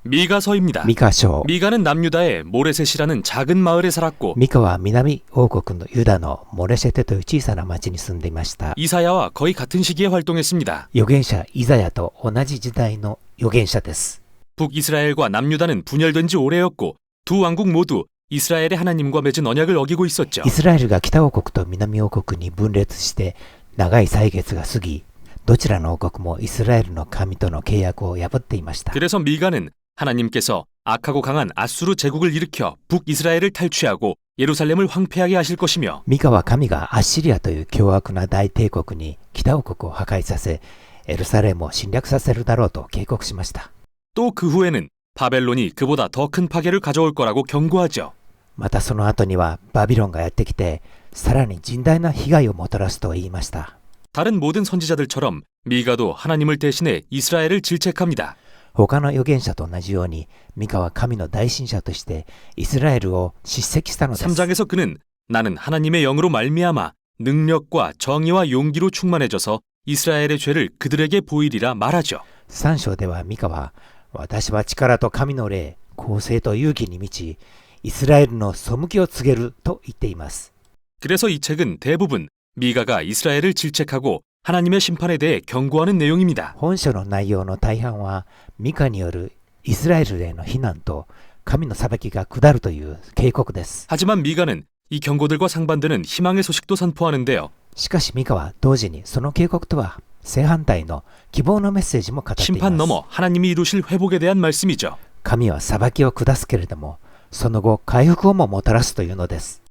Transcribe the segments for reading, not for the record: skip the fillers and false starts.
미가서입니다. ミカ書 미가는 남유다의 모레셋이라는 작은 마을에 살았고 ミカは南王国のユダのモレシェテという小さな町に住んでいました。 이사야와 거의 같은 시기에 활동했습니다. 預言者イザヤと同じ時代の預言者です。 북이스라엘과 남유다는 분열된 지 오래였고 두 왕국 모두 이스라엘의 하나님과 맺은 언약을 어기고 있었죠. イスラエルが北王国と南王国に分裂して長い歳月が過ぎ、どちらの王国もイスラエルの神との契約を破っていました。 그래서 미가는 하나님께서 악하고 강한 아수르 제국을 일으켜 북이스라엘을 탈취하고 예루살렘을 황폐하게 하실 것이며 ミカは神がアッシリアという凶悪な大帝国に北王国を破壊させ、エルサレムを侵略させるだろうと警告しました。 또 그 후에는 바벨론이 그보다 더 큰 파괴를 가져올 거라고 경고하죠. またその後にはバビロンがやってきて、さらに甚大な被害をもたらすと言いました。 다른 모든 선지자들처럼 미가도 하나님을 대신해 이스라엘을 질책합니다. 他の預言者と同じように、ミカは神の大信者としてイスラエルを叱責したのです。 3장에서 그는 나는 하나님의 영으로 말미암아 능력과 정의와 용기로 충만해져서 이스라엘의 죄를 그들에게 보이리라 말하죠. 3章ではミカは、私は力と神の霊、公正と勇気に満ち、イスラエルの背きを告げると言っています。 그래서 이 책은 대부분 미가가 이스라엘을 질책하고 하나님의 심판에 대해 경고하는 내용입니다. 本書の内容の大半は、ミカによるイスラエルへの非難と神の裁きが下るという警告です。 하지만 미가는 이 경고들과 상반되는 희망의 소식도 선포하는데요. しかしミカは同時にその警告とは正反対の希望のメッセージも語っています。 심판 넘어 하나님이 이루실 회복에 대한 말씀이죠. 神は裁きを下すけれども、その後回復をももたらすというのです。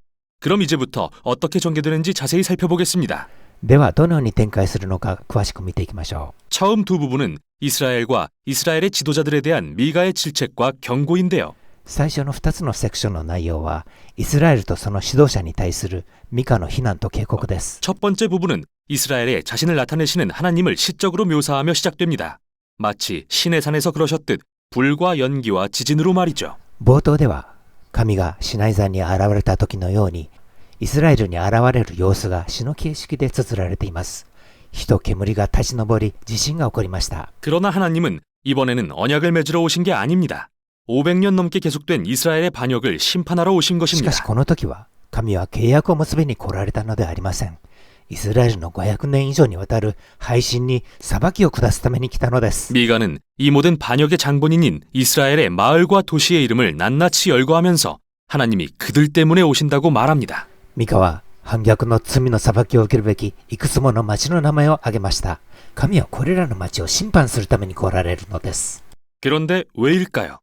그럼 이제부터 어떻게 전개되는지 자세히 살펴보겠습니다. ではどのように展開するのか詳しく見ていきましょう。 처음 두 부분은 이스라엘과 이스라엘의 지도자들에 대한 미가의 질책과 경고인데요. 最初の2つのセクションの内容は、イスラエルとその指導者に対するミカの非難と警告です。 첫 번째 부분은 이스라엘에 자신을 나타내시는 하나님을 시적으로 묘사하며 시작됩니다. 마치 신의 산에서 그러셨듯 불과 연기와 지진으로 말이죠. 冒頭では、神がシナイ山に現れた時のように、イスラエルに現れる様子が詩の形式で綴られています。火と煙が立ち上り、地震が起こりました。 그러나 하나님은 이번에는 언약을 맺으러 오신 게 아닙니다. 500년 넘게 계속된 이스라엘의 반역을 심판하러 오신 しか 것입니다. しこの時は、神は契約を結びに来られたのではありません。イスラエルの500年以上にわたる背信に裁きを下すために来たのです。 미가는 이 모든 반역의 장본인인 이스라엘의 마을과 도시의 이름을 낱낱이 열거하면서 하나님이 그들 때문에 오신다고 말합니다. ミカは反逆の罪の裁きを受けるべきいくつもの町の名前を挙げました。神はこれらの町を審判するために来られるのです。 그런데 왜일까요?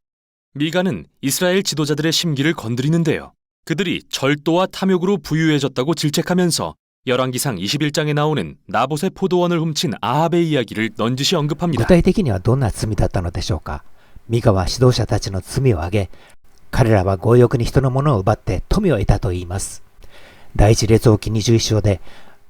미가는 이스라엘 지도자들의 심기를 건드리는데요. 그들이 절도와 탐욕으로 부유해졌다고 질책하면서 열왕기상 21장에 나오는 나봇의 포도원을 훔친 아합의 이야기를 넌지시 具 언급합니다. 体的にはどんな罪だったのでしょうか。ミカは指導者たちの罪を挙げ、彼らは強欲に人のものを奪って富を得たと言います。第一列王記21章で、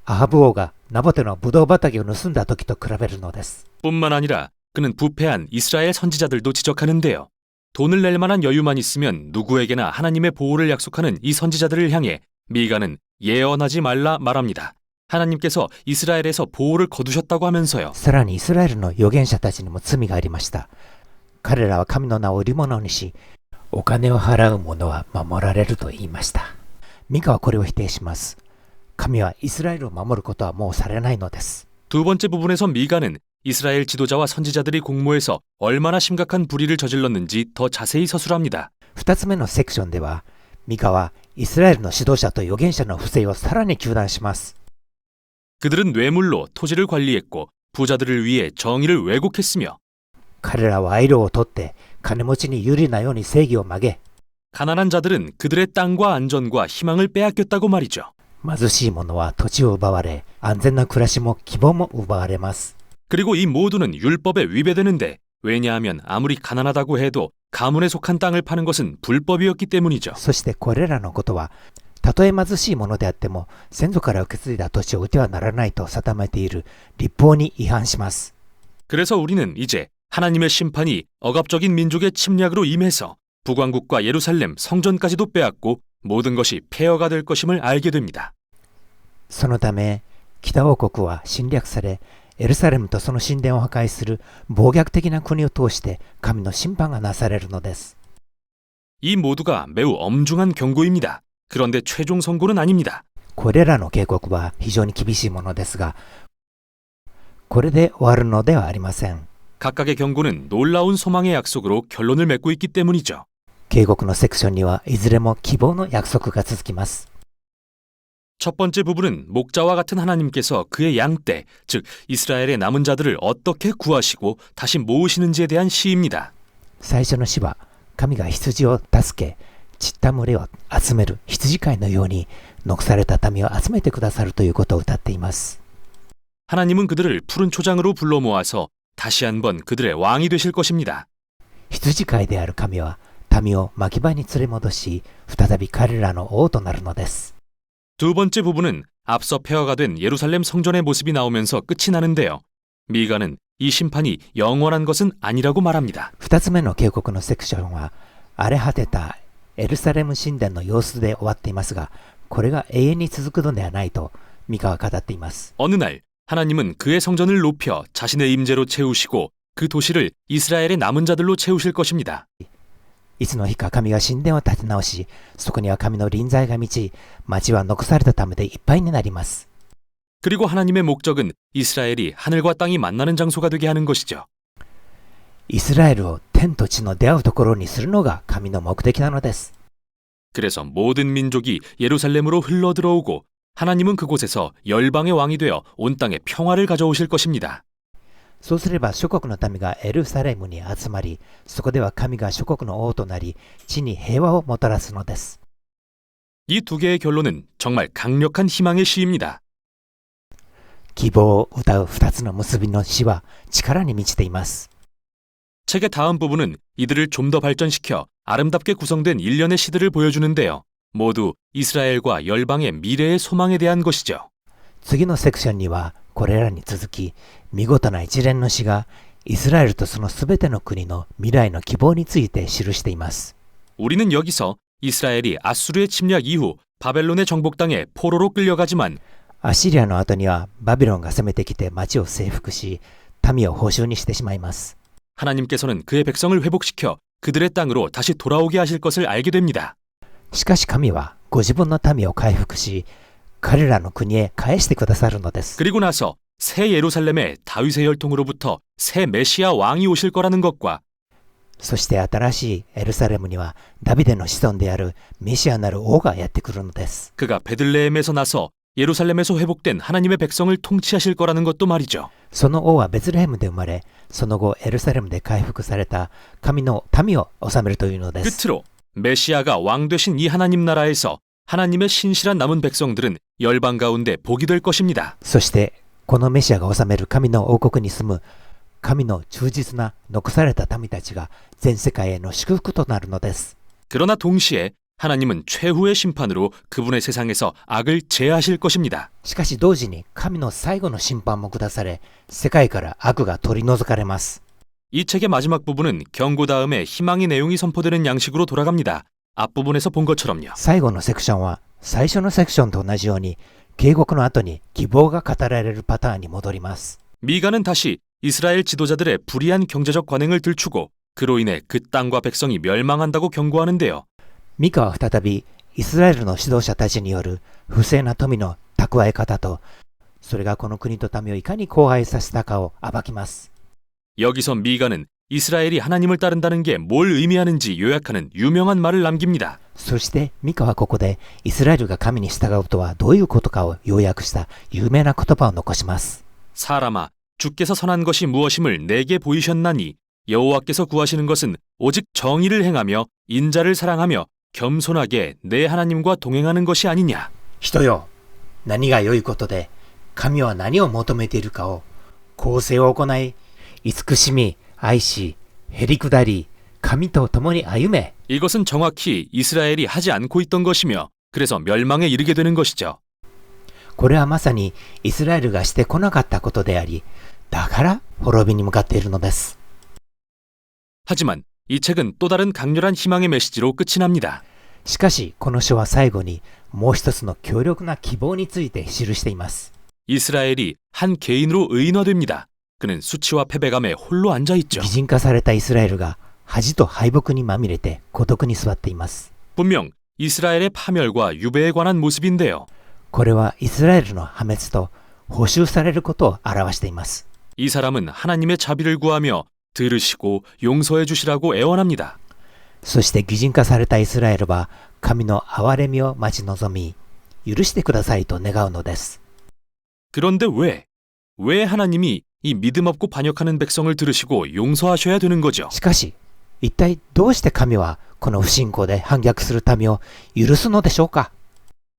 アハブ王がナボテのブドウ畑を盗んだ時と比べるのです。 뿐만 아니라 그는 부패한 이스라엘 선지자들도 지적하는데요. 돈을 낼 만한 여유만 있으면 누구에게나 하나님의 보호를 약속하는 이 선지자들을 향해 미가는 예언하지 말라 말합니다. 하나님께서 이스라엘에서 보호를 거두셨다고 하면서요. さらにイスラエルの預言者たちにも罪がありました。彼らは神の名を売り物にし、お金を払う者は守られると言いました。ミカはこれを否定します。神はイスラエルを守ることはもうされないのです。 두 번째 부분에서 미가는 이스라엘 지도자와 선지자들이 공모해서 얼마나 심각한 불의를 저질렀는지 더 자세히 서술합니다. 2つ目のセクションでは、ミカはイスラエルの指導者と預言者の不正をさらに糾弾します。 그들은 뇌물로 토지를 관리했고 부자들을 위해 정의를 왜곡했으며 彼らは賄賂を取って金持ちに有利なように正義を曲げ、 가난한 자들은 그들의 땅과 안전과 희망을 빼앗겼다고 말이죠. 貧しい者は土地を奪われ、安全な暮らしも希望も奪われます。 그리고 이 모두는 율법에 위배되는데 왜냐하면 아무리 가난하다고 해도 가문에 속한 땅을 파는 것은 불법이었기 때문이죠. そしてこれらのことは、たとえ貧しいものであっても、先祖から受け継いだ土地を売ってはならないと定めている律法に違反します。 그래서 우리는 이제 하나님의 심판이 억압적인 민족의 침략으로 임해서 북왕국과 예루살렘 성전까지도 빼앗고 모든 것이 폐허가 될 것임을 알게 됩니다. そのため、北王国は侵略され、エルサレムとその神殿を破壊する暴虐的な国を通して神の審判がなされるのです。 이 모두가 매우 엄중한 경고입니다. 그런데 최종 선고는 아닙니다. これらの警告は非常に厳しいものですが、これで終わるのではありません。 각각의 경고는 놀라운 소망의 약속으로 결론을 맺고 있기 때문이죠. 警告のセクションにはいずれも希望の約束が続きます。 첫 번째 부분은 목자와 같은 하나님께서 그의 양떼, 즉 이스라엘의 남은 자들을 어떻게 구하시고 다시 모으시는지에 대한 시입니다. 最初の詩は、神が羊を助け、散った群れを集める羊飼いのように残された民を集めてくださるということを歌っています。 하나님은 그들을 푸른 초장으로 불러 모아서 다시 한번 그들의 왕이 되실 것입니다. 羊飼いである神は民を牧場に連れ戻し、再び彼らの王となるのです。 두 번째 부분은 앞서 폐허가 된 예루살렘 성전의 모습이 나오면서 끝이 나는데요. 미가는 이 심판이 영원한 것은 아니라고 말합니다. 二つ目の警告のセクションは、荒れ果てたエルサレム神殿の様子で終わっていますが、これが永遠に続くのではないとミカは語っています。 어느 날 하나님은 그의 성전을 높여 자신의 임재로 채우시고 그 도시를 이스라엘의 남은 자들로 채우실 것입니다. いつの日か神が神殿を建て直し、そこには神の臨在が満ち、町は残されたためでいっぱいになります。 그리고 하나님의 목적은 이스라엘이 하늘과 땅이 만나는 장소가 되게 하는 것이죠. イスラエルを天と地の出会うところにするのが神の目的なのです。 그래서 모든 민족이 예루살렘으로 흘러들어오고 하나님은 그곳에서 열방의 왕이 되어 온 땅에 평화를 가져오실 것입니다. そうすれば諸国の民がエルサレムに集まり、そこでは神が諸国の王となり、地に平和をもたらすのです。 이 두 개의 결론은 정말 강력한 희망의 시입니다. 希望を歌う二つの結びの詩は力に満ちています。 책의 다음 부분은 이들을 좀 더 발전시켜 아름답게 구성된 일련의 시들을 보여주는데요. 모두 이스라엘과 열방의 미래의 소망에 대한 것이죠. 次のセクションにはこれらに続き、見事な一連の詩がイスラエルとそのすべての国の未来の希望について記しています。 우리는 여기서 이스라엘이 아수르의 침략 이후 바벨론의 정복당에 포로로 끌려가지만 アッシリアの後にはバビロンが攻めてきて町を征服し、民を報酬にしてしまいます。 하나님께서는 그의 백성을 회복시켜 그들의 땅으로 다시 돌아오게 하실 것을 알게 됩니다. しかし神はご自分の民を回復し、彼らの国へ返してくださるのです。 그리고 나서 새 예루살렘에 다윗의 혈통으로부터 새 메시아 왕이 오실 거라는 것과 そして新しいエルサレムにはダビデの子孫であるメシアなる王がやってくるのです。 그가 베들레헴에서 나서 예루살렘에서 회복된 하나님의 백성을 통치하실 거라는 것도 말이죠. その王はベツレヘムで生まれ、その後エルサレムで回復された神の民を治めるというのです。 끝으로 메시아가 왕 되신 이 하나님 나라에서 하나님의 신실한 남은 백성들은 열방 가운데 복이 될 것입니다. そしてこのメシアが治める神の王国に住む神の忠実な残された民たちが全世界への祝福となるのです。 그러나 동시에 하나님은 최후의 심판으로 그분의 세상에서 악을 제하실 것입니다. しかし同時に神の最後の審判も下され、世界から悪が取り除かれます。 이 책의 마지막 부분은 경고 다음에 희망의 내용이 선포되는 양식으로 돌아갑니다. 앞부분에서 본 것처럼요. 最後のセクションは最初のセクションと同じように警告の後に希望が語られるパターンに戻ります。 미가는 다시 이스라엘 지도자들의 불의한 경제적 관행을 들추고 그로 인해 그 땅과 백성이 멸망한다고 경고하는데요. ミカは再びイスラエルの指導者たちによる不正な富の蓄え方と、それがこの国と民をいかに荒廃させたかを暴きます。 여기서 미가는 이스라엘이 하나님을 따른다는 게 뭘 의미하는지 요약하는 유명한 말을 남깁니다. そしてミカはここでイスラエルが神に従うとはどういうことかを要約した有名な言葉を残します。 사람아, 주께서 선한 것이 무엇임을 내게 보이셨나니 여호와께서 구하시는 것은 오직 정의를 행하며 인자를 사랑하며 겸손하게 내 하나님과 동행하는 것이 아니냐. 人よ、何が良いことで、神は何を求めているかを、公正を行い、慈しみ、愛し、へりくだり、神と共に歩め。 이것은 정확히 이스라엘이 하지 않고 있던 것이며 그래서 멸망에 이르게 되는 것이죠. これはまさにイスラエルがしてこなかったことであり、だから滅びに向かっているのです。 하지만 이 책은 또 다른 강렬한 희망의 메시지로 끝이 납니다. しかしこの書は最後にもう一つの強力な希望について記しています。 이스라엘이 한 개인으로 의인화됩니다. 그는 수치와 패배감에 홀로 앉아있죠. 擬人化されたイスラエルが恥と敗北にまみれて孤独に座っています。 분명 이스라엘의 파멸과 유배에 관한 모습인데요. これはイスラエルの破滅と補修されることを表しています。 이 사람은 하나님의 자비를 구하며 들으시고 용서해 주시라고 애원합니다. そして擬人化されたイスラエルは神の憐れみを待ち望み、許してくださいと願うのです。 그런데 왜 하나님이 이 믿음 없고 반역하는 백성을 들으시고 용서하셔야 되는 거죠? しかし、一体どうして神はこの不信仰で反逆する民を許すのでしょうか。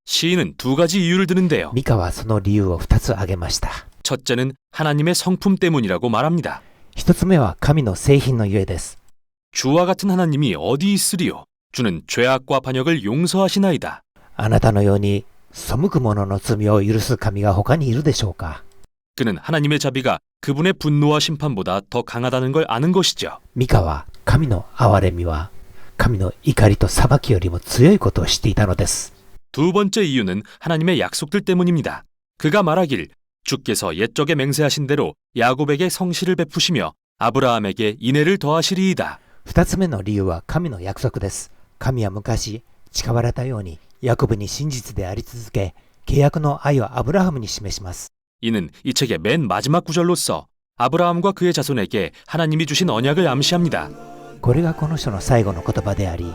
시인은 두 가지 이유를 드는데요. ミカはその理由を2つ挙げました。 첫째는 하나님의 성품 때문이라고 말합니다. 1つ目は神の製品のゆえです。 주와 같은 하나님이 어디 있으리요? 주는 죄악과 반역을 용서하시나이다. あなたのように背く者の罪を許す神が他にいるでしょうか。 그는 하나님의 자비가 그분의 분노와 심판보다 더 강하다는 걸 아는 것이죠. ミカは神の憐れみは神の怒りと裁きよりも強いことを知っていたのです。 두 번째 이유는 하나님의 약속들 때문입니다. 그가 말하길 주께서 옛적에 맹세하신 대로 야곱에게 성실을 베푸시며 아브라함에게 인애를 더하시리이다. 2つ目の理由は神の約束です。神は昔誓われたようにヤコブに真実であり続け、契約の愛をアブラハムに示します。 이는 이 책의 맨 마지막 구절로서 아브라함과 그의 자손에게 하나님이 주신 언약을 암시합니다. これがこの書の最後の言葉であり、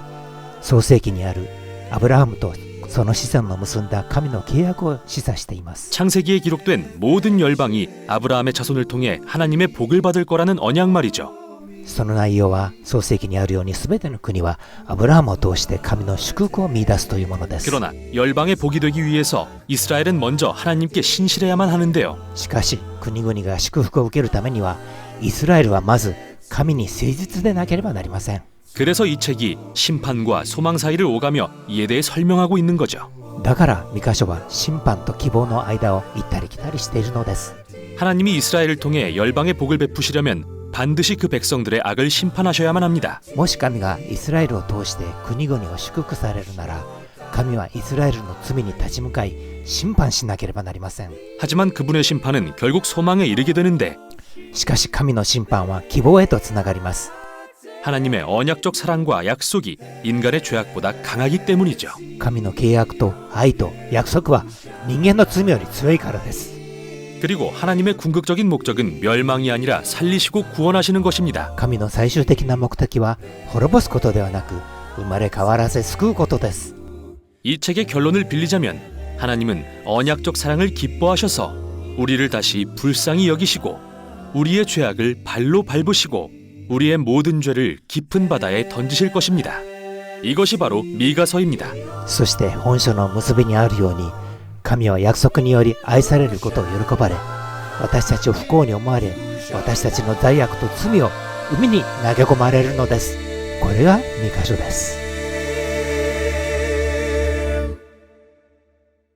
創世記にあるアブラハムとその子孫の結んだ神の契約を示唆しています。 창세기에 기록된 모든 열방이 아브라함의 자손을 통해 하나님의 복을 받을 거라는 언약 말이죠. その内容は創世記にあるように全ての国はアブラハムを通して神の祝福を見出すというものです。 그러나 열방의 복이 되기 위해서 이스라엘은 먼저 하나님께 신실해야만 하는데요. しかし国々が祝福を受けるためにはイスラエルはまず神に誠実でなければなりません。 그래서 이 책이 심판과 소망 사이를 오가며 이에 대해 설명하고 있는 거죠. だからミカ書は審判と希望の間を行ったり来たりしているのです。 하나님이 이스라엘을 통해 열방의 복을 베푸시려면 반드시 그 백성들의 악을 심판하셔야만 합니다. もし神がイスラエルを通して国々を祝福されるなら、神はイスラエルの罪に立ち向かい審判しなければなりません。 하지만 그분의 심판은 결국 소망에 이르게 되는데 しかし神の審判は希望へとつながります。 하나님의 언약적 사랑과 약속이 인간의 죄악보다 강하기 때문이죠. 神の契約と愛と約束は人間の罪より強いからです。 그리고 하나님의 궁극적인 목적은 멸망이 아니라 살리시고 구원하시는 것입니다. 神の最終的な目的は滅ぼすことではなく生まれ変わらせ救うことです。 이 책의 결론을 빌리자면 하나님은 언약적 사랑을 기뻐하셔서 우리를 다시 불쌍히 여기시고 우리의 죄악을 발로 밟으시고 우리의 모든 죄를 깊은 바다에 던지실 것입니다. 이것이 바로 미가서입니다. そして本書の結びにあるように神は約束により愛されることを喜ばれ、私たちを不幸に思われ、私たちの罪悪と罪を海に投げ込まれるのです。これがミカ書です。